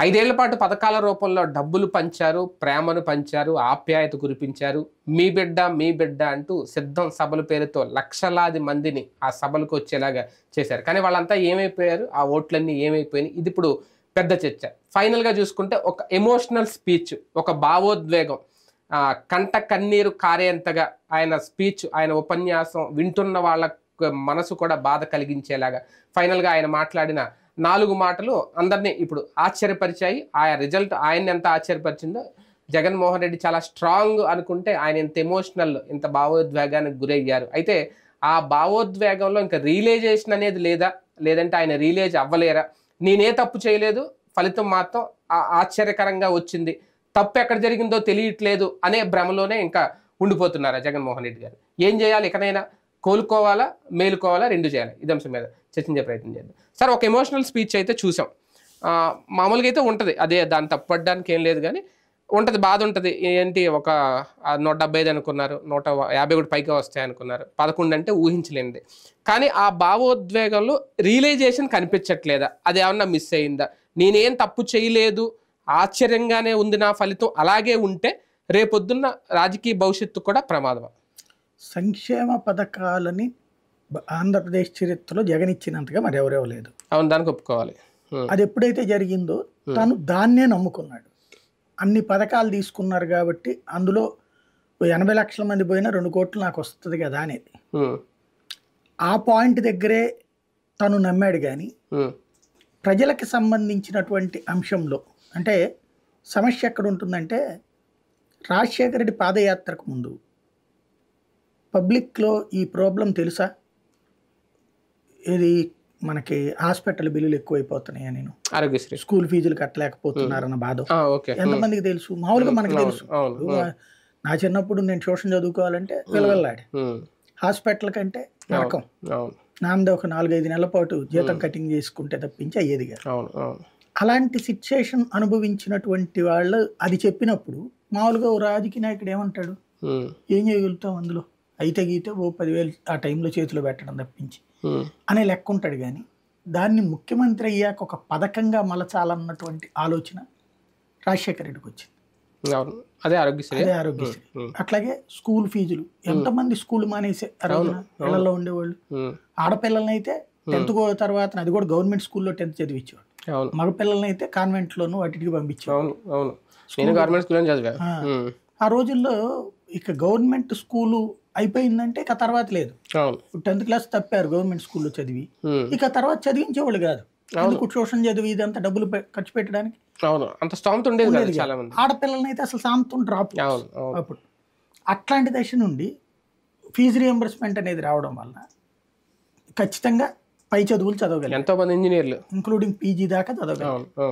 5 ఏళ్ల పాటు పథకాల రూపంలో డబ్బులు పంచారు, ప్రేమను పంచారు, ఆప్యాయత కురిపించారు. మీ బిడ్డ అంటూ సిద్ధం సభల పేరుతో లక్షలాది మందిని ఆ సభలకు వచ్చేలాగా చేశారు. కానీ వాళ్ళంతా ఏమైపోయారు? ఆ ఓట్లన్నీ ఏమైపోయినాయి? ఇది ఇప్పుడు పెద్ద చర్చ. ఫైనల్‌గా చూసుకుంటే ఒక ఎమోషనల్ స్పీచ్, ఒక భావోద్వేగం, కంట కన్నీరు కారేంతగా ఆయన స్పీచ్, ఆయన ఉపన్యాసం వింటున్న వాళ్ళ మనసు కూడా బాధ కలిగించేలాగా ఫైనల్‌గా ఆయన మాట్లాడిన 4 మాటలు అందరినీ ఇప్పుడు ఆశ్చర్యపరిచాయి. ఆ రిజల్ట్ ఆయన్ని ఎంత ఆశ్చర్యపరిచిందో, జగన్మోహన్ రెడ్డి చాలా స్ట్రాంగ్ అనుకుంటే ఆయన ఇంత ఎమోషనల్, ఇంత భావోద్వేగానికి గురయ్యారు. అయితే ఆ భావోద్వేగంలో ఇంకా రియలైజేషన్ అనేది లేదా? లేదంటే ఆయన రియలైజ్ అవ్వలేరా? నేనే తప్పు చేయలేదు, ఫలితం మాత్రం ఆశ్చర్యకరంగా వచ్చింది, తప్పు ఎక్కడ జరిగిందో తెలియట్లేదు అనే భ్రమలోనే ఇంకా ఉండిపోతున్నారా జగన్మోహన్ రెడ్డి గారు? ఏం చేయాలి? ఇకనైనా కోలుకోవాలా, మేలుకోవాలా? 2 చేయాలి. ఇది అంశం మీద చర్చించే ప్రయత్నం చేద్దాం. సార్, ఒక ఎమోషనల్ స్పీచ్ అయితే చూసాం. మామూలుగా అయితే ఉంటుంది, అదే దాన్ని తప్పడానికి ఏం లేదు, కానీ ఉంటుంది, బాధ ఉంటుంది. ఏంటి, ఒక 175 అనుకున్నారు, 150 కూడా పైగా వస్తాయి అనుకున్నారు, 11 అంటే ఊహించలేనిది. కానీ ఆ భావోద్వేగంలో రియలైజేషన్ కనిపించట్లేదా? అది ఏమన్నా మిస్ అయిందా? నేనేం తప్పు చేయలేదు, ఆశ్చర్యంగానే ఉంది నా ఫలితం, అలాగే ఉంటే రేపొద్దున్న రాజకీయ భవిష్యత్తు కూడా ప్రమాదమా? సంక్షేమ పథకాలని ఆంధ్రప్రదేశ్ చరిత్రలో జగన్ ఇచ్చినంతగా మరి ఎవరెవరు లేదు. అవును, దానికి ఒప్పుకోవాలి. అది ఎప్పుడైతే జరిగిందో తను దాన్నే నమ్ముకున్నాడు. అన్ని పథకాలు తీసుకున్నారు కాబట్టి అందులో 80 లక్షల మంది పోయినా 2 కోట్లు నాకు వస్తుంది కదా అనేది ఆ పాయింట్ దగ్గరే తను నమ్మాడు. కానీ ప్రజలకు సంబంధించినటువంటి అంశంలో అంటే సమస్య ఎక్కడ ఉంటుందంటే, రాజశేఖర రెడ్డి పాదయాత్రకు ముందు పబ్లిక్లో ఈ ప్రాబ్లం తెలుసా? ఇది మనకి హాస్పిటల్ బిల్లులు ఎక్కువైపోతున్నాయి, నేను ఆరోగ్యశ్రీ స్కూల్ ఫీజులు కట్టలేకపోతున్నారన్న బాధ ఎంతమందికి తెలుసు? మామూలుగా మనకు తెలుసు. నా చిన్నప్పుడు నేను ట్యూషన్ చదువుకోవాలంటే వెళ్ళాడు, హాస్పిటల్ కంటే నరకం. నాందే ఒక 4-5 నెలల పాటు జీతం కటింగ్ చేసుకుంటే తప్పించి అయ్యేది కాదు. అలాంటి సిచ్యుయేషన్ అనుభవించినటువంటి వాళ్ళు అది చెప్పినప్పుడు మామూలుగా ఓ రాజకీయ నాయకుడు ఏమంటాడు? ఏం చేయగలుగుతాం అందులో, అయితే గీతే ఓ 10,000 ఆ టైంలో చేతిలో పెట్టడం తప్పించి అనే లెక్క ఉంటాడు. కానీ దాన్ని ముఖ్యమంత్రి అయ్యాక ఒక పథకంగా మలచాలన్నటువంటి ఆలోచన రాజశేఖర రెడ్డికి వచ్చింది. అదే ఆరోగ్యశ్రీ. అట్లాగే స్కూల్ ఫీజులు, ఎంతమంది స్కూల్ మానేసే పిల్లల్లో ఉండేవాళ్ళు. ఆడపిల్లల్ని అయితే 10th తర్వాత, అది కూడా గవర్నమెంట్ స్కూల్లో 10th చదివించేవాడు. మగపిల్లల్ని అయితే కాన్వెంట్లోనూ వాటికి పంపించేవాడు. ఆ రోజుల్లో ఇక గవర్నమెంట్ స్కూలు అయిపోయిందంటే ఇక తర్వాత లేదు. 10th క్లాస్ తప్పారు గవర్నమెంట్ స్కూల్లో చదివి, ఇక తర్వాత చదివించేవాళ్ళు కాదు. ట్యూషన్ చదివి ఇదంతా డబ్బులు ఖర్చు పెట్టడానికి ఆడపిల్లలని అయితే అసలు సాంతం డ్రాప్. అప్పుడు అట్లాంటి దశ నుండి ఫీజు రియంబర్స్మెంట్ అనేది రావడం వల్ల ఖచ్చితంగా పై చదువులు చదవగలరు, ఎంతో మంది ఇంజనీర్లు ఇంక్లూడింగ్ పీజీ దాకా చదవగలరు.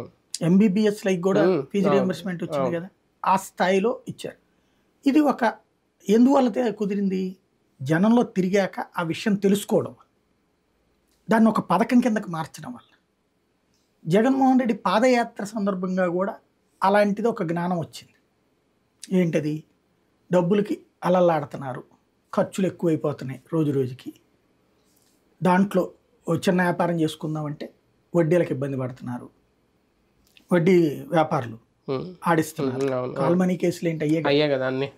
ఎంబీబీఎస్ లైక్ కూడా ఫీజు రియంబర్స్మెంట్ వచ్చింది కదా, ఆ స్థాయిలో ఇచ్చారు. ఇది ఒక ఎందువల్ల కుదిరింది? జనంలో తిరిగాక ఆ విషయం తెలుసుకోవడం, దాన్ని ఒక పథకం కిందకు మార్చడం వల్ల. జగన్మోహన్ రెడ్డి పాదయాత్ర సందర్భంగా కూడా అలాంటిది ఒక జ్ఞానం వచ్చింది. ఏంటది? డబ్బులకి అలల్లాడుతున్నారు, ఖర్చులు ఎక్కువైపోతున్నాయి రోజు రోజుకి, దాంట్లో చిన్న వ్యాపారం చేసుకుందామంటే వడ్డీలకు ఇబ్బంది పడుతున్నారు, వడ్డీ వ్యాపారులు ఆడిస్తున్నారు, కాల్ మనీ కేసులు ఏంటి అయ్యే కదా అన్ని.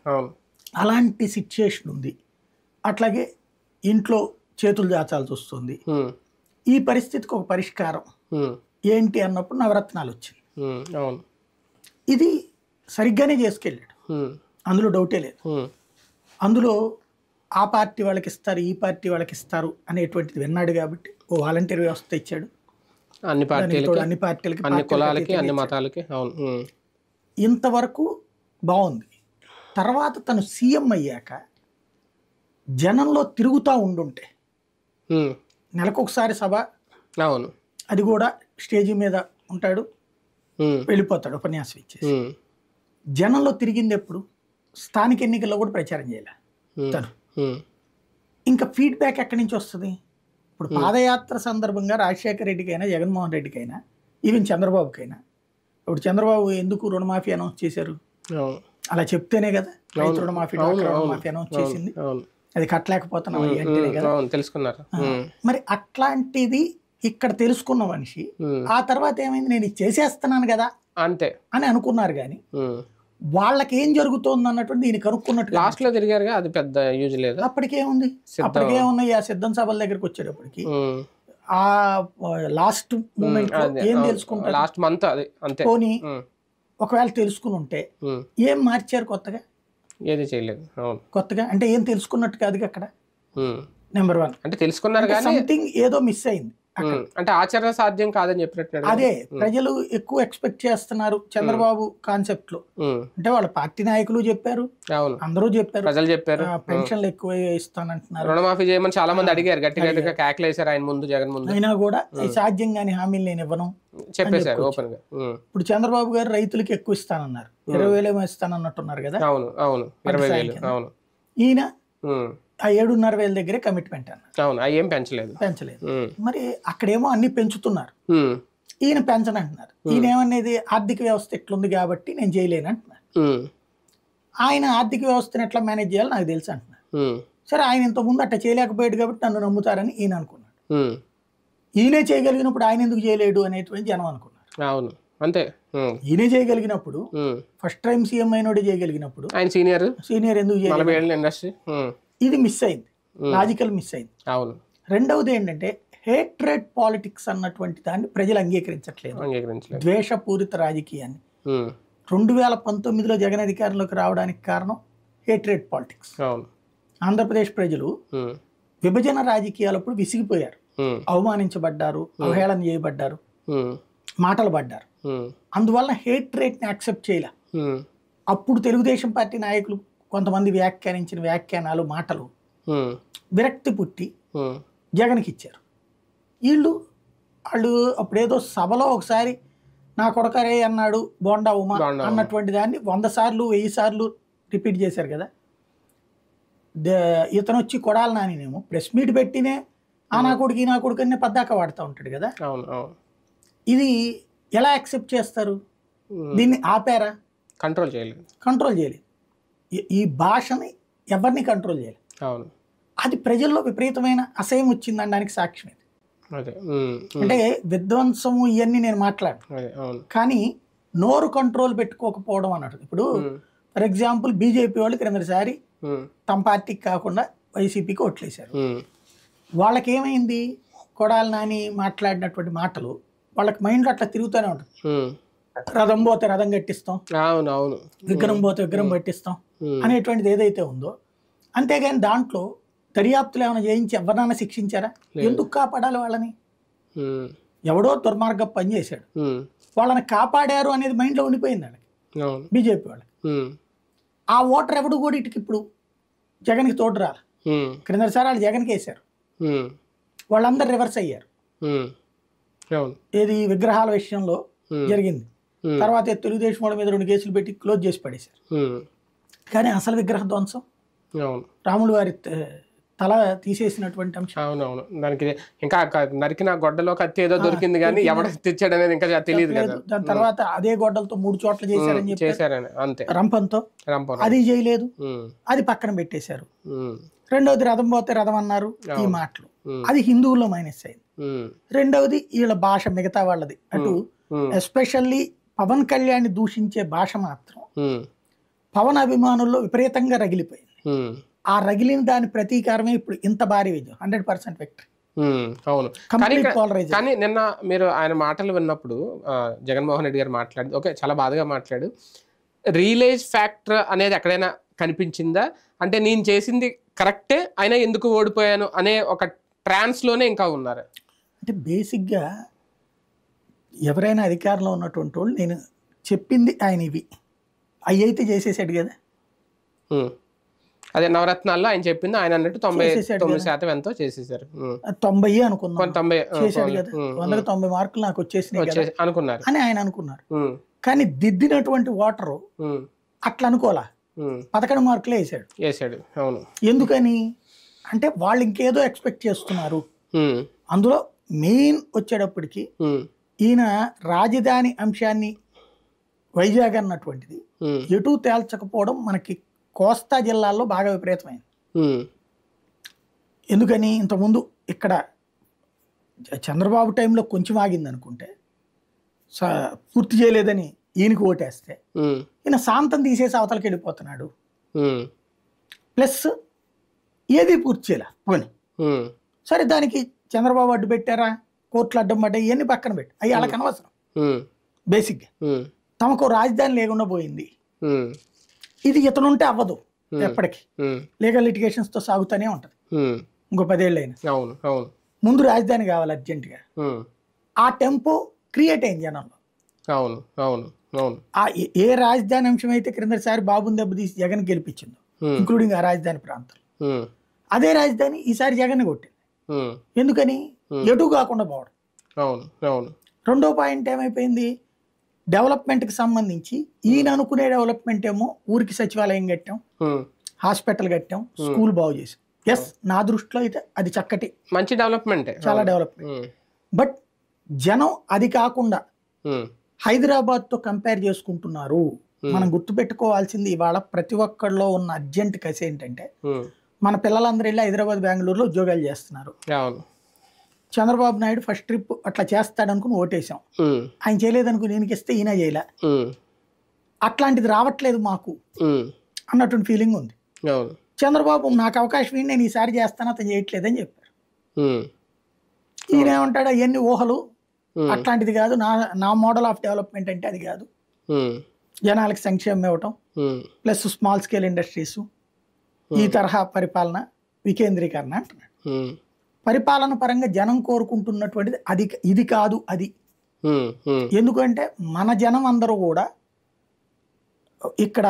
అలాంటి సిచ్యుయేషన్ ఉంది. అట్లాగే ఇంట్లో చేతులు దాచాల్సి వస్తుంది. ఈ పరిస్థితికి ఒక పరిష్కారం ఏంటి అన్నప్పుడు నవరత్నాలు వచ్చింది. ఇది సరిగ్గానే చేసుకెళ్ళాడు, అందులో డౌటే లేదు. అందులో ఆ పార్టీ వాళ్ళకి ఇస్తారు, ఈ పార్టీ వాళ్ళకి ఇస్తారు అనేటువంటిది విన్నాడు కాబట్టి ఓ వాలంటీర్ వ్యవస్థ ఇచ్చాడు. అన్ని పార్టీలకి, అన్ని కులాలకి, అన్ని మతాలకి. ఇంతవరకు బాగుంది. తర్వాత తను సీఎం అయ్యాక జనంలో తిరుగుతూ ఉండుంటే, నెలకొకసారి సభ, అది కూడా స్టేజీ మీద ఉంటాడు, వెళ్ళిపోతాడు ఉపన్యాసం ఇచ్చేసి. జనంలో తిరిగింది ఎప్పుడు? స్థానిక ఎన్నికల్లో కూడా ప్రచారం చేయాలి తను. ఇంకా ఫీడ్బ్యాక్ ఎక్కడి నుంచి వస్తుంది? ఇప్పుడు పాదయాత్ర సందర్భంగా రాజశేఖర రెడ్డికైనా, జగన్మోహన్ రెడ్డికైనా, ఈవెన్ చంద్రబాబుకైనా, ఇప్పుడు చంద్రబాబు ఎందుకు రుణమాఫీ అనౌన్స్ చేశారు? అలా చెప్తేనే కదా రైతు రుణమాఫీ, రుణమాఫీ అనౌన్స్ చేసింది. అది కట్టలేకపోతున్నాం అంటేనే కదా తెలుసుకున్నారు. మరి అట్లాంటిది ఇక్కడ తెలుసుకున్న మనిషి ఆ తర్వాత ఏమైంది? నేను ఇది చేసేస్తున్నాను కదా అంతే అని అనుకున్నారు. కానీ వాళ్ళకి ఏం జరుగుతోంది అన్నటువంటి దీన్ని కనుక్కున్నట్టు లాస్ట్ లో తిరిగారుగా, అది పెద్ద యూజ్ లేదు. అప్పటికేముంది, అప్పటికేమున్నాయి, ఆ సిద్ధం సభల దగ్గరికి వచ్చేటప్పటికి ఆ లాస్ట్ మూమెంట్ ఏం తెలుసుకుంటారు, లాస్ట్ మంత్ అది అంతే. పోనీ ఒకవేళ తెలుసుకుని ఉంటే ఏం మార్చారు కొత్తగా? ఏది చేయలేదు. అవును, కొత్తగా అంటే ఏం తెలుసుకున్నట్టు కాదు అక్కడ. నెంబర్ 1 అంటే తెలుసుకున్నారు కానీ సంథింగ్ ఏదో మిస్ అయింది. అంటే ఆచరణ సాధ్యం కాదని చెప్పినట్టు. అదే ప్రజలు ఎక్కువ ఎక్స్పెక్ట్ చేస్తున్నారు చంద్రబాబు కాన్సెప్ట్ లో. అంటే వాళ్ళ పార్టీ నాయకులు చెప్పారు, అందరూ చెప్పారు, ప్రజలు చెప్పారు, పెన్షన్లు ఎక్కువ ఇస్తానంటున్నారు, రుణమాఫీ చేయమని చాలా మంది అడిగారు, గట్టిగా కేకలేశారు ఆయన ముందు, జగన్ ముందు. అయినా కూడా సాధ్యం కాని హామీలు నేను ఇవ్వను చెప్పేశారు ఓపెన్ గా. ఇప్పుడు చంద్రబాబు గారు రైతులకి ఎక్కువ ఇస్తానన్నారు, 20,000 ఇస్తానన్నట్టున్నారు కదా. అవును అవును, 20,000. అవును, ఈయన ఆ 7,500 దగ్గరే కమిట్మెంట్ అన్నారు. అవును, అవి ఏం పెంచలేదు. మరి అక్కడేమో అన్ని పెంచుతున్నారు, ఈయన పెంచనంటున్నారు. ఈయన ఏమనేది ఆర్థిక వ్యవస్థ ఎట్లుంది కాబట్టి నేను చేయలేను అంటున్నారు. ఆయన ఆర్థిక వ్యవస్థను ఎట్లా మేనేజ్ చేయాలో నాకు తెలుసు అంటున్నారు. సరే, ఆయన ఇంతకుముందు అట్లా చేయలేకపోయాడు కాబట్టి నన్ను నమ్ముతారని ఈయన అనుకున్నాడు. ఈయనే చేయగలిగినప్పుడు ఆయన ఎందుకు చేయలేడు అనేటువంటి జనం అనుకున్నారు. అవును, అంతే. ఈయనే చేయగలిగినప్పుడు, ఫస్ట్ టైం సీఎం అయినోడే చేయగలిగినప్పుడు ఆయన సీనియర్ ఎందుకు చేయలేదు? ఇండస్ట్రీ ఇది మిస్ అయింది, లాజికల్ మిస్ అయింది. అవును. రెండవది ఏంటంటే హేట్రెడ్ పాలిటిక్స్ అన్నటువంటి దాన్ని ప్రజలు అంగీకరించట్లేదు, ద్వేషపూరిత రాజకీయాన్ని. 2019లో జగన్ అధికారంలోకి రావడానికి కారణం హేట్రెడ్ పాలిటిక్స్. ఆంధ్రప్రదేశ్ ప్రజలు విభజన రాజకీయాలప్పుడు విసిగిపోయారు, అవమానించబడ్డారు, అవహేళన చేయబడ్డారు, మాటలు పడ్డారు. అందువల్ల హేట్రేట్ ని యాక్సెప్ట్ చేయలే. అప్పుడు తెలుగుదేశం పార్టీ నాయకులు కొంతమంది వ్యాఖ్యానించిన వ్యాఖ్యానాలు, మాటలు విరక్తి పుట్టి జగన్కి ఇచ్చారు. వాళ్ళు అప్పుడేదో సభలో ఒకసారి నా కొడకరే అన్నాడు బోండా ఉమా అన్నటువంటి దాన్ని 100 సార్లు 1000 సార్లు రిపీట్ చేశారు కదా. ఇతను వచ్చి కొడాలి నానేమో ప్రెస్ మీట్ పెట్టినే ఆ నా కొడుకు అనే పద్దాక వాడుతూ ఉంటాడు కదా. ఇది ఎలా యాక్సెప్ట్ చేస్తారు? దీన్ని ఆపారా? కంట్రోల్ చేయలేదు. ఈ భాషని ఎవరిని కంట్రోల్ చేయలేదు. అది ప్రజల్లో విపరీతమైన అసహ్యం వచ్చిందనడానికి సాక్ష్యం ఇది. అంటే విధ్వంసము ఇవన్నీ నేను మాట్లాడాను, కానీ నోరు కంట్రోల్ పెట్టుకోకపోవడం అన్నట్టు. ఇప్పుడు ఫర్ ఎగ్జాంపుల్ బీజేపీ వాళ్ళు క్రిందసారి తమ పార్టీకి కాకుండా వైసీపీకి ఓట్లేశారు. వాళ్ళకి ఏమైంది? కొడాలి నాని మాట్లాడినటువంటి మాటలు వాళ్ళకి మైండ్లో అట్లా తిరుగుతూనే ఉంటుంది. రథం పోతే రథం కట్టిస్తాం, విగ్రహం పోతే విగ్రహం పట్టిస్తాం అనేటువంటిది ఏదైతే ఉందో. అంతేగాని దాంట్లో దర్యాప్తులు ఏమైనా చేయించి ఎవరినైనా శిక్షించారా? ఎందుకు కాపాడాలి వాళ్ళని? ఎవడో దుర్మార్గం పని చేశాడు, వాళ్ళని కాపాడారు అనేది మైండ్లో ఉండిపోయింది వాళ్ళకి, బీజేపీ వాళ్ళకి. ఆ ఓటర్ ఎవడు కూడా ఇటుకి ఇప్పుడు జగన్కి తోడు రాలి. క్రిందసారి వాళ్ళు జగన్కి వేశారు, వాళ్ళందరూ రివర్స్ అయ్యారు. ఏది విగ్రహాల విషయంలో జరిగింది. తర్వాత తెలుగుదేశం వాళ్ళ మీద 2 కేసులు పెట్టి క్లోజ్ చేసి పడేశారు. కానీ అసలు విగ్రహ ధ్వంసం, రాములు వారి తల తీసేసినటువంటి అంశం. అవునవును, దానికి ఇంకా నరికిన గొడ్డలో కత్తి ఏదో దొరికింది కానీ ఎవడ తెచ్చాడు అనేది ఇంకా తెలియదు కదా. దాని తర్వాత అదే గొడ్డలతో 3 చోట్ల చేశారని చేశారని అంతే, రంపంతో అది చేయలేదు, అది పక్కన పెట్టేశారు. రెండవది రథం పోతే రథం అన్నారు, ఈ మాటలు అది హిందువుల్లో మైనస్ అయింది. రెండవది వీళ్ళ భాష మిగతా వాళ్ళది, అటు ఎస్పెషల్లీ పవన్ కళ్యాణ్ దూషించే భాష మాత్రం పవన్ అభిమానుల్లో విపరీతంగా రగిలిపోయింది. ఆ రగిలిన దాని ప్రతీకారమే ఇప్పుడు ఇంత భారీ విజయం, 100% విక్టరీ. అవును, కానీ నిన్న మీరు ఆయన మాటలు విన్నప్పుడు జగన్మోహన్ రెడ్డి గారు మాట్లాడి ఓకే చాలా బాధగా మాట్లాడు, రియలైజ్ ఫ్యాక్టర్ అనేది ఎక్కడైనా కనిపించిందా? అంటే నేను చేసింది కరెక్టే అయినా ఎందుకు ఓడిపోయాను అనే ఒక ట్రాన్స్లోనే ఇంకా ఉన్నారు. అంటే బేసిక్గా ఎవరైనా అధికారంలో ఉన్నటువంటి వాళ్ళు నేను చెప్పింది ఆయన ఇవి అవి అయితే చేసేసాడు కదా. అదే నవరత్నాల్లో ఆయన చెప్పింది ఆయన అన్నట్టు 99% ఎంతో చేసేసారు. 90 అనుకున్నాను, చేశాడు కదా. 100కి 90 మార్కులు నాకు వచ్చేసినాయి అనుకున్నారు అని ఆయన అనుకున్నారు. కానీ దిద్దినటువంటి ఓటరు అట్లా అనుకోలా, 11 మార్కులే వేసాడు. అవును, ఎందుకని అంటే వాళ్ళు ఇంకేదో ఎక్స్పెక్ట్ చేస్తున్నారు. అందులో మెయిన్ వచ్చేటప్పటికి ఈయన రాజధాని అంశాన్ని వైజాగ్ అన్నటువంటిది ఎటు తేల్చకపోవడం మనకి కోస్తా జిల్లాల్లో బాగా విపరీతమైంది. ఎందుకని ఇంతకుముందు ఇక్కడ చంద్రబాబు టైంలో కొంచెం ఆగింది అనుకుంటే పూర్తి చేయలేదని ఈయనకి ఓటేస్తే ఈయన శాంతం తీసేసి అవతలకి వెళ్ళిపోతున్నాడు. ప్లస్ ఏది పూర్తి చేయాల పోనీ సరే, దానికి చంద్రబాబు అడ్డు పెట్టారా, కోర్టులు అడ్డం పడ్డాయి, ఇవన్నీ పక్కన పెట్టి అవి వాళ్ళకి అనవసరం. బేసిక్గా తమకు రాజధాని లేకుండా పోయింది. ఇది ఇతనుంటే అవ్వదు, ఎప్పటికీ లీగల్ లిటిగేషన్స్ తో సాగుతూనే ఉంటది ఇంకో 10 ఏళ్ళు అయినా. ముందు రాజధాని కావాలి అర్జెంటుగా. ఆ టెంపో క్రియేట్ అయింది జనంలో. ఏ రాజధాని అంశం అయితే క్రిందసారి బాబుని దెబ్బతీసి జగన్ గెలిపించిందో, ఇంక్లూడింగ్ ఆ రాజధాని ప్రాంతం, అదే రాజధాని ఈసారి జగన్ కొట్టింది. ఎందుకని? ఎటు కాకుండా పోవడం. రెండో పాయింట్ ఏమైపోయింది, డెవలప్మెంట్ కి సంబంధించి ఈయన అనుకునే డెవలప్మెంట్ ఏమో ఊరికి సచివాలయం కట్టాం, హాస్పిటల్ కట్టాం, స్కూల్ బాగు చేసాం. ఎస్, నా దృష్టిలో అయితే అది చక్కటి మంచి డెవలప్మెంట్, చాలా డెవలప్మెంట్. బట్ జనం అది కాకుండా హైదరాబాద్ తో కంపేర్ చేసుకుంటున్నారు. మనం గుర్తుపెట్టుకోవాల్సింది ఇవాళ ప్రతి ఒక్కళ్ళలో ఉన్న అర్జెంట్ కసి ఏంటంటే, మన పిల్లలందరూ వెళ్ళి హైదరాబాద్, బెంగళూరులో ఉద్యోగాలు చేస్తున్నారు. చంద్రబాబు నాయుడు ఫస్ట్ ట్రిప్ అట్లా చేస్తాడనుకుని ఓటేసాం, ఆయన చేయలేదనుకుని ఈయనకి ఇస్తే ఈయన చేయలే. అట్లాంటిది రావట్లేదు మాకు అన్నటువంటి ఫీలింగ్ ఉంది. చంద్రబాబు నాకు అవకాశం ఏంటి, నేను ఈసారి చేస్తాను, అతను చేయట్లేదని చెప్పారు. ఈయన ఏమంటాడు, అవన్నీ ఊహలు, అట్లాంటిది కాదు, నా మోడల్ ఆఫ్ డెవలప్మెంట్ అంటే అది కాదు, జనాలకి సంక్షేమం ఇవ్వటం ప్లస్ స్మాల్ స్కేల్ ఇండస్ట్రీస్, ఈ తరహా పరిపాలన, వికేంద్రీకరణ అంటున్నాడు. పరిపాలన పరంగా జనం కోరుకుంటున్నటువంటిది అది, ఇది కాదు అది. ఎందుకంటే మన జనం అందరూ కూడా ఇక్కడ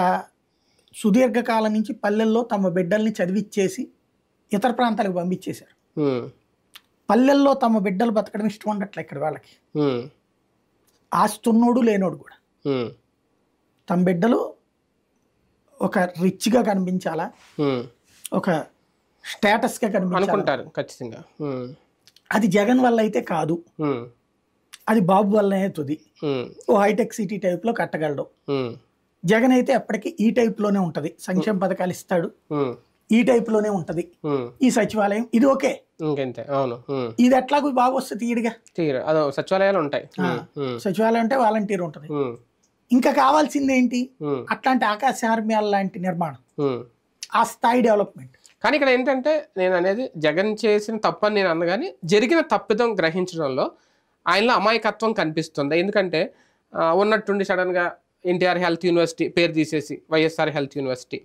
సుదీర్ఘకాలం నుంచి పల్లెల్లో తమ బిడ్డల్ని చదివిచ్చేసి ఇతర ప్రాంతాలకు పంపించేశారు. పల్లెల్లో తమ బిడ్డలు బతకడం ఇష్టం ఉండట్లే ఇక్కడ వాళ్ళకి. ఆస్తున్నోడు లేనోడు కూడా తమ బిడ్డలు ఒక రిచ్గా కనిపించాలా, ఒక స్టేటస్గా కనిపించాలి ఖచ్చితంగా. అది జగన్ వల్ల అయితే కాదు, అది బాబు వల్లనే తుది. ఓ హైటెక్ సిటీ టైప్లో కట్టగలడు. జగన్ అయితే ఎప్పటికీ ఈ టైప్లోనే ఉంటది, సంక్షేమ పథకాలు ఇస్తాడు, ఈ టైప్లోనే ఉంటది, ఈ సచివాలయం ఇది ఓకే. ఇది ఎట్లాగూ బాబు వస్తే తీయడుగా, సచివాలయాలు ఉంటాయి, సచివాలయం అంటే వాలంటీర్ ఉంటది. ఇంకా కావాల్సింది ఏంటి, అట్లాంటి ఆకాశహార్మ్యాల లాంటి నిర్మాణం, ఆ స్థాయి డెవలప్మెంట్. కానీ ఇక్కడ ఏంటంటే నేను అనేది జగన్ చేసిన తప్పని నేను అన్న, కానీ జరిగిన తప్పిదం గ్రహించడంలో ఆయనలో అమాయకత్వం కనిపిస్తుంది. ఎందుకంటే ఉన్నట్టుండి సడన్గా ఎన్టీఆర్ హెల్త్ యూనివర్సిటీ పేరు తీసేసి వైఎస్ఆర్ హెల్త్ యూనివర్సిటీ,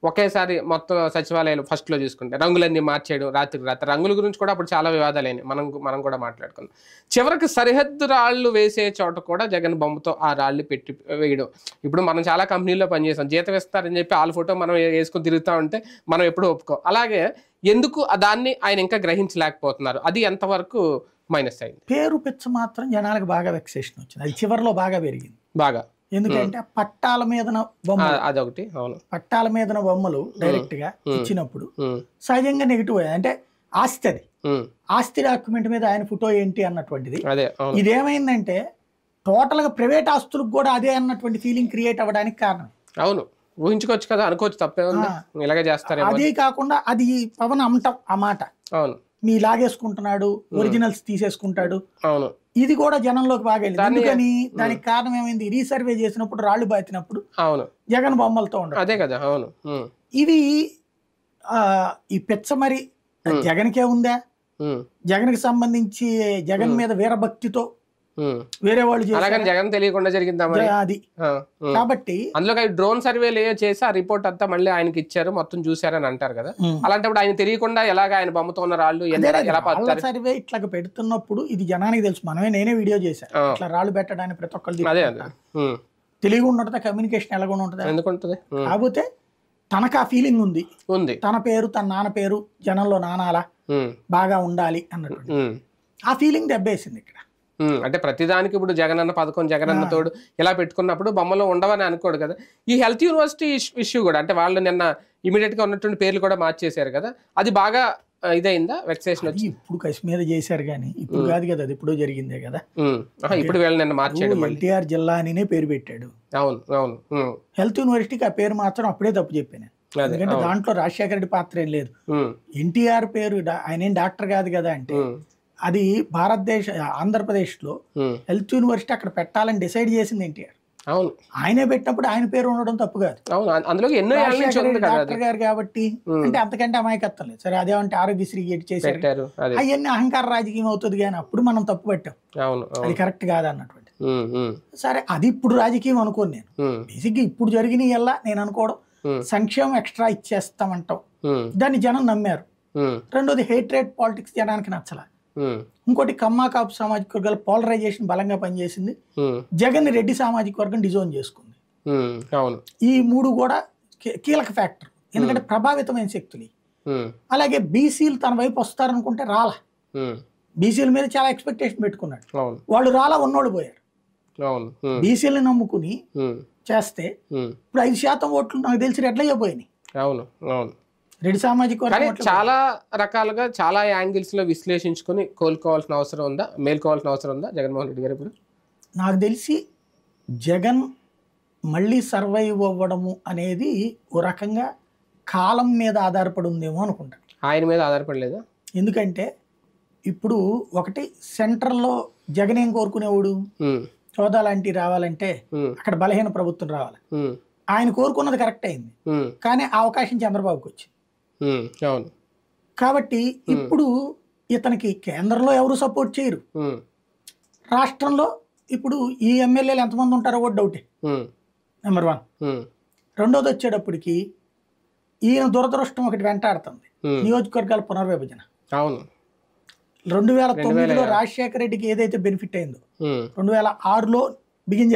ఒకేసారి మొత్తం సచివాలయాలు ఫస్ట్లో చూసుకుంటే రంగులన్నీ మార్చేయడం, రాత్రికి రాత్రి. రంగుల గురించి కూడా అప్పుడు చాలా వివాదాలైనాయి, మనం కూడా మాట్లాడుకున్నాం. చివరికి సరిహద్దు రాళ్ళు వేసే చోట కూడా జగన్ బొమ్మతో ఆ రాళ్ళు పెట్టి వేయడం. ఇప్పుడు మనం చాలా కంపెనీల్లో పనిచేసాం, జీతం ఇస్తారని చెప్పి వాళ్ళ ఫోటో మనం వేసుకొని తిరుగుతూ ఉంటే మనం ఎప్పుడు ఒప్పుకో. అలాగే ఎందుకు దాన్ని ఆయన ఇంకా గ్రహించలేకపోతున్నారు, అది ఎంతవరకు మైనస్ అయింది? పేరు పిచ్చ మాత్రం జనాలకు బాగా వెక్సేషన్ వచ్చింది, అది చివరిలో బాగా పెరిగింది బాగా. ఎందుకంటే పట్టాల మీదన బొమ్మలు, అదొకటి. అవును, పట్టాల మీదన బొమ్మలు డైరెక్ట్ గా ఇచ్చినప్పుడు సహజంగా నెగిటివ్. అంటే ఆస్తి, అది ఆస్తి డాక్యుమెంట్ మీద ఆయన ఫోటో ఏంటి అన్నటువంటిది. ఇదేమైందంటే టోటల్ గా ప్రైవేట్ ఆస్తులకు కూడా అదే అన్నటువంటి ఫీలింగ్ క్రియేట్ అవ్వడానికి కారణం. అవును, ఊహించుకోవచ్చు కదా, అనుకోవచ్చు, తప్పే ఇలాగే చేస్తారు. అదే కాకుండా అది పవన్ అమ్మటం ఆ మాట, అవును, మీ లాగేసుకుంటున్నాడు, ఒరిజినల్స్ తీసేసుకుంటాడు, అవును, ఇది కూడా జనంలోకి బాగా వెళ్ళింది. అందుకని దానికి కారణం ఏమైంది, రీసర్వే చేసినప్పుడు రాళ్లు బాతినప్పుడు అవును జగన్ బొమ్మలతో ఉండదు. అదే కదా, అవును. ఇది ఈ పెచ్చ మరి జగన్కే ఉందా, జగన్ కి సంబంధించి జగన్ మీద వీరభక్తితో వేరే వాళ్ళు జగన్ తెలియకుండా జరిగిందా అది. కాబట్టి అందులో డ్రోన్ సర్వేలు చేసి ఆ రిపోర్ట్ అంతా మళ్ళీ ఆయనకి ఇచ్చారు, మొత్తం చూసారని అంటారు కదా. అలాంటప్పుడు ఆయన తెలియకుండా ఎలాగ ఆయన బొమ్మతో ఉన్న రాళ్ళు సర్వే ఇట్లా పెడుతున్నప్పుడు ఇది జనానికి తెలుసు. నేనే వీడియో చేశాను ఇట్లా రాళ్ళు పెట్టడానికి ప్రతి ఒక్కళ్ళు తెలివి ఉండదు, కమ్యూనికేషన్ ఎలాగొండ ఉంటుంది, ఎందుకుంటుంది. కాకపోతే తనకు ఆ ఫీలింగ్ ఉంది, తన పేరు తన నాన్న పేరు జనంలో నానాలా బాగా ఉండాలి అన్నట్టు ఆ ఫీలింగ్ దెబ్బేసింది ఇక్కడ. అంటే ప్రతిదానికి ఇప్పుడు జగనన్న పథకం, జగనన్న తోడు ఇలా పెట్టుకున్నప్పుడు బొమ్మలో ఉండవని అనుకోడు కదా. ఈ హెల్త్ యూనివర్సిటీ ఇష్యూ కూడా, అంటే వాళ్ళు నిన్న ఇమీడియట్ గా ఉన్నటువంటి పేర్లు కూడా మార్చేశారు కదా, అది బాగా ఇదైందా, వెక్సేషన్ వచ్చి? ఇప్పుడు కశ్మీర్ చేశారు కానీ ఇప్పుడు కాదు కదా, అది ఇప్పుడు జరిగిందే కదా. ఇప్పుడు వీళ్ళు నిన్న మార్చాడు, ఎన్టీఆర్ జిల్లా అనినే పేరు పెట్టాడు. అవును అవును. హెల్త్ యూనివర్సిటీకి ఆ పేరు మాత్రం అప్పుడే తప్పు చెప్పాను, ఎందుకంటే దాంట్లో రాజశేఖర రెడ్డి పాత్ర ఏం లేదు. ఎన్టీఆర్ పేరు, ఆయన ఏం డాక్టర్ కాదు కదా, అంటే అది ఆంధ్రప్రదేశ్ లో హెల్త్ యూనివర్సిటీ అక్కడ పెట్టాలని డిసైడ్ చేసింది ఎన్టీఆర్. అవును ఆయనే పెట్టినప్పుడు ఆయన పేరు ఉండడం తప్పు కాదు. అవును అందులో ఎన్నో ఏళ్ళ నుంచి రాజశేఖర ఉంది రెడ్డి కదా అది. డాక్టర్ గారు కాబట్టి అంటే అంతకంటే అమాయకత్వం లేదు. సరే అదేమంటే ఆరోగ్యశ్రీ చేశారు, పెట్టారు అది. అవన్నీ అహంకార రాజకీయం అవుతుంది కానీ అప్పుడు మనం తప్పు పట్టాం, అవును అది అవును కరెక్ట్ కాదు అన్నటువంటి. ఉమ్, ఉమ్, సరే అది ఇప్పుడు రాజకీయం అనుకోను నేను. ఉమ్, బేసిక్గా ఇప్పుడు జరిగిన ఎలా నేను అనుకోవడం, ఉమ్, సంక్షేమం ఎక్స్ట్రా ఇచ్చేస్తామంటాం, ఉమ్, దాన్ని జనం నమ్మారు. ఉమ్, రెండోది హేట్రేట్ పాలిటిక్స్ జనానికి నచ్చల. ఉమ్, ఇంకోటి కమ్మా కాపు సామాజిక వర్గాల పోలరైజేషన్ బలంగా పనిచేసింది. ఉమ్, జగన్ రెడ్డి సామాజిక వర్గం డిజోన్ చేసుకుంది. ఉమ్, అవును ఈ మూడు కూడా కీలక ఫ్యాక్టర్, ఎందుకంటే ప్రభావితమైన శక్తులు. ఉమ్, అలాగే బీసీలు తన వైపు వస్తారనుకుంటే రాలా, ఉమ్, బీసీల మీద చాలా ఎక్స్పెక్టేషన్ పెట్టుకున్నాడు, అవును వాళ్ళు రాలా, ఉన్నోళ్ళు పోయారు. అవును ఉమ్, బీసీలను నమ్ముకుని ఉమ్, చేస్తే ఉమ్, ఇప్పుడు 5% ఓట్లు నాకు తెలిసి రెడ్లయ్యే పోయినాయి, అవును అవును రెడ్డి సామాజిక కానీ వర్గం ఓట్లు. చాలా రకాలుగా చాలా యాంగిల్స్ లో విశ్లేషించుకొని కోలుకోవాల్సిన అవసరం ఉందా, మేల్కోవాల్సిన అవసరం ఉందా జగన్మోహన్ రెడ్డి గారు ఇప్పుడు? నాకు తెలిసి జగన్ మళ్ళీ సర్వైవ్ అవ్వడము అనేది ఓ రకంగా కాలం మీద ఆధారపడి ఉందేమో అనుకుంటాను. ఆయన మీద ఆధారపడలేదా? ఎందుకంటే ఇప్పుడు ఒకటి సెంట్రల్లో జగన్ ఏం కోరుకునేవాడు, ఉమ్, హోదా లాంటివి రావాలంటే ఉమ్, అక్కడ బలహీన ప్రభుత్వం రావాలి. ఉమ్, ఆయన కోరుకున్నది కరెక్ట్ అయింది, ఉమ్, కానీ ఆ అవకాశం చంద్రబాబుకి వచ్చింది. ఉమ్, అవును కాబట్టి ఇప్పుడు ఇతనికి కేంద్రంలో ఎవరు సపోర్ట్ చేయరు, ఉమ్, రాష్ట్రంలో ఇప్పుడు ఈ ఎమ్మెల్యేలు ఎంతమంది ఉంటారో కూడా డౌటే, ఉమ్, నెంబర్ 1. ఉమ్, రెండోది వచ్చేటప్పటికి ఈయన దురదృష్టం ఒకటి వెంటాడుతుంది, ఉమ్, నియోజకవర్గాల పునర్విభజన. అవును 2009లో రాజశేఖర రెడ్డికి ఏదైతే బెనిఫిట్ అయిందో ఉమ్, 2006లో బిగిన్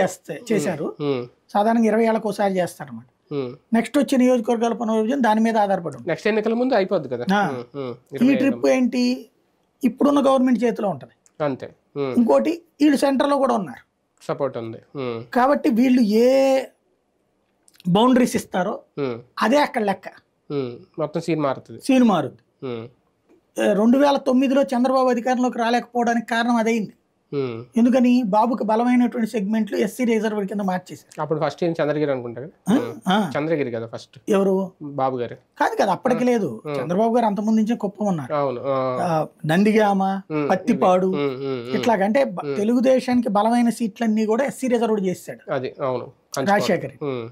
చేశారు. ఉమ్, సాధారణంగా 20 ఏళ్ళకి ఒకసారి చేస్తారన్నమాట. ఉమ్. నెక్స్ట్ వచ్చే నియోజకవర్గాల పునర్విభజన దాని మీద ఆధారపడి ఉంది. నెక్స్ట్ ఎన్నికల ముందు అయిపోద్ది కదా. ఆ. ఉమ్, ఉమ్, ఈ 25 ట్రిప్ ఏంటి, ఇప్పుడున్న గవర్నమెంట్ చేతిలో ఉంటుంది. అంతే ఉమ్, ఇంకోటి వీళ్ళు సెంటర్లో కూడా ఉన్నారు సపోర్ట్ ఉంది. ఉమ్, కాబట్టి వీళ్ళు ఏ బౌండరీస్ ఇస్తారో ఉమ్, అదే అక్కడ లెక్క, ఉమ్, మొత్తం సీన్ మారుతుంది. సీన్ మారుద్ది. ఉమ్, 2009లో చంద్రబాబు అధికారంలోకి రాలేకపోవడానికి కారణం అదైంది. ఉమ్. ఎందుకని బాబుకి బలమైనటువంటి సెగ్మెంట్లు ఎస్సీ రిజర్వ్ కింద మార్చేశారు. అప్పుడు ఫస్ట్ ఈయన చంద్రగిరి అనుకుంటా కదా. ఆ, చంద్రగిరి కదా ఫస్ట్ ఎవరు బాబు గారు. కాదు కదా, అప్పటికి లేదు. చంద్రబాబు గారు అంతకుముందు నుంచే కుప్పం ఉన్నారు, అవును నందిగామ, పత్తిపాడు, ఉమ్, ఉమ్, ఉమ్. ఇట్లాగంటే తెలుగుదేశానికి బలమైన సీట్లన్నీ కూడా ఎస్సీ రిజర్వ్ చేశాడు అది అవును రాజశేఖర్. ఉమ్.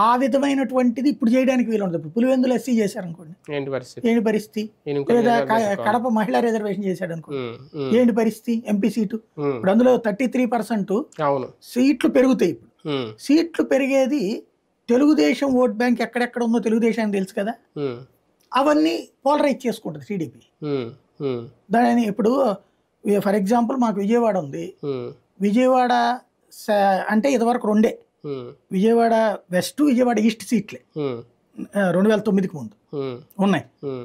ఆ విధమైనటువంటిది ఇప్పుడు చేయడానికి వీలు ఉంటుంది. పులివెందులు ఎస్సీ చేశారు అనుకోండి, ఏంటి పరిస్థితి? ఏంటి పరిస్థితి? ఈయన ఇంకో లేదా నియోజకవర్గం చేసుకోవాలి. కడప మహిళా రిజర్వేషన్ చేశాడు అనుకోండి, ఉమ్, ఉమ్, ఏంటి పరిస్థితి? ఎంపీ సీటు ఉమ్. ఇప్పుడు అందులో 33% అవును సీట్లు పెరుగుతాయి. ఇప్పుడు ఉమ్, సీట్లు పెరిగేది తెలుగుదేశం ఓట్ బ్యాంక్ ఎక్కడెక్కడ ఉందో తెలుగుదేశానికి తెలుసు కదా, ఉమ్, అవన్నీ పోలరైజ్ చేసుకుంటుంది టీడీపీ. ఉమ్, ఉమ్, దాని ఇప్పుడు ఫర్ ఎగ్జాంపుల్ మాకు విజయవాడ ఉంది, ఉమ్, విజయవాడ అంటే ఇదివరకు రెండే, ఉమ్, విజయవాడ వెస్ట్, విజయవాడ ఈస్ట్ సీట్లే ఉమ్, 2009కి ముందు ఉమ్, ఉన్నాయి. ఉమ్,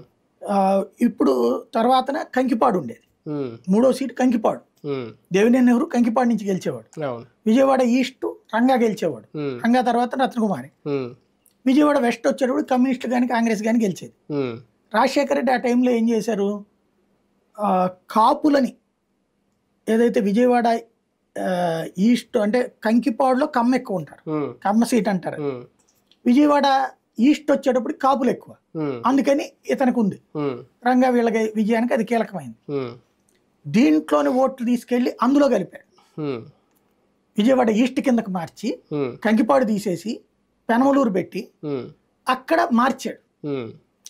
ఇప్పుడు తర్వాతన కంకిపాడు ఉండేది, ఉమ్, 3వ సీటు కంకిపాడు, ఉమ్, దేవినేని నెహ్రూ కంకిపాడు నుంచి గెలిచేవాడు. అవును విజయవాడ ఈస్ట్ రంగా గెలిచేవాడు, ఉమ్, రంగా తర్వాత రత్నకుమారి. ఉమ్, విజయవాడ వెస్ట్ వచ్చేటప్పుడు కమ్యూనిస్టులు కానీ కాంగ్రెస్ కానీ గెలిచేది. ఉమ్, రాజశేఖర రెడ్డి ఆ టైంలో ఏం చేశారు, కాపులని ఏదైతే విజయవాడ ఈస్ట్ అంటే కంకిపాడులో కమ్మ ఎక్కువ ఉంటారు, ఉమ్, కమ్మ సీట్ అంటారు. ఉమ్, విజయవాడ ఈస్ట్ వచ్చేటప్పుడు కాపులు ఎక్కువ, ఉమ్, అందుకని ఇతనికి ఉంది. ఉమ్, రంగా వీళ్ళకి విజయానికి అది కీలకమైంది. ఉమ్, దీంట్లోని ఓట్లు తీసుకెళ్లి అందులో కలిపాడు, ఉమ్, విజయవాడ ఈస్ట్ కిందకి మార్చి ఉమ్, కంకిపాడు తీసేసి పెనమలూరు పెట్టి ఉమ్, అక్కడ మార్చాడు, ఉమ్,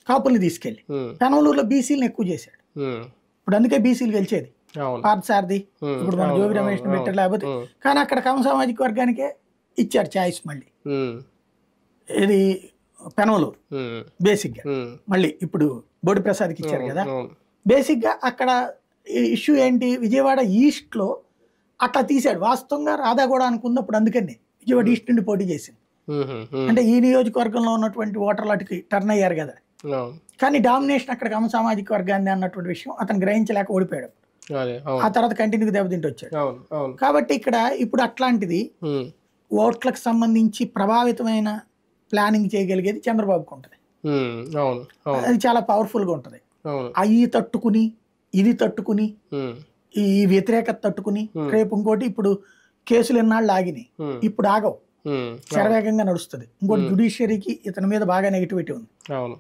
కాపుల్ని తీసుకెళ్లి. ఉమ్, పెనమలూరులో బీసీలను ఎక్కువ చేశాడు. ఉమ్, ఇప్పుడు అందుకే బీసీలు గెలిచేది, అవును పార్థసారథి, ఉమ్, ఇప్పుడు మన అవును, జోగి రమేష్ అవును, పెట్టారు లేకపోతే. ఉమ్, కానీ అక్కడ కమ సామాజిక వర్గానికే ఇచ్చారు ఛాయిస్ మళ్ళీ, ఉమ్, ఇది పెనమలూరు ఉమ్, బేసిక్గా. ఉమ్, మళ్ళీ ఇప్పుడు బోడి ప్రసాద్కి ఇచ్చారు కదా. అవును బేసిక్గా అక్కడ ఇష్యూ ఏంటి, విజయవాడ ఈస్ట్లో అట్లా తీశాడు. వాస్తవంగా రాధా కూడా అనుకున్నప్పుడు అందుకని విజయవాడ ఈస్ట్ నుండి పోటీ చేసింది. ఉమ్, ఉమ్, అంటే ఈ నియోజకవర్గంలో ఉన్నటువంటి ఓటర్లు అటుకి టర్న్ అయ్యారు కదా, అవును కానీ డామినేషన్ అక్కడ కమ సామాజిక వర్గాన్ని అన్నటువంటి విషయం అతను గ్రహించలేక ఓడిపోయాడు. అదే ఆ అవును తర్వాత కంటిన్యూగా దెబ్బతింటూ వచ్చాడు. అవును అవును కాబట్టి ఇక్కడ ఇప్పుడు అట్లాంటిది ఉమ్, ఓట్లకు సంబంధించి ప్రభావితమైన ప్లానింగ్ చేయగలిగేది చంద్రబాబుకు ఉంటుంది. ఉమ్, అవును అవును అది చాలా పవర్ఫుల్గా ఉంటుంది. అవును అవి తట్టుకుని ఇది తట్టుకుని ఉమ్, ఈ వ్యతిరేకత తట్టుకుని రేపు ఇంకోటి ఇప్పుడు కేసులు ఎన్నాళ్ళు ఆగినాయి, ఉమ్, ఇప్పుడు ఆగవు, ఉమ్, శరవేగంగా నడుస్తుంది. ఇంకోటి జ్యుడిషియరీకి ఇతని మీద బాగా నెగిటివిటీ ఉంది అవును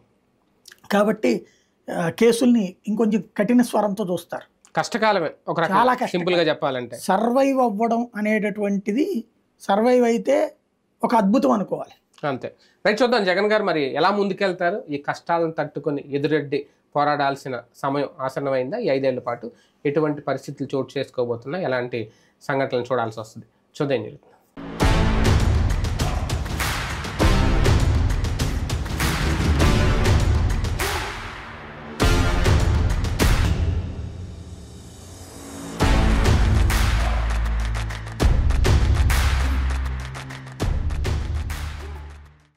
కాబట్టి కేసుల్ని ఇంకొంచెం కఠిన స్వరంతో చూస్తారు. కష్టకాలమే ఒక చాలా రకంగా సింపుల్ గా చెప్పాలంటే. సర్వైవ్ అవ్వడం అనేటటువంటిది సర్వైవ్ అయితే ఒక అద్భుతం అనుకోవాలి. అంతే. రైట్, చూద్దాం జగన్ గారు మరి ఎలా ముందుకెళ్తారు. ఈ కష్టాలను తట్టుకొని ఎదురెడ్డి పోరాడాల్సిన సమయం ఆసన్నమైందా? ఈ 5 ఏళ్ల పాటు ఎటువంటి పరిస్థితులు చోటు చేసుకోబోతున్నా, ఎలాంటి సంఘటనలు చూడాల్సి వస్తుంది, చూద్దాం.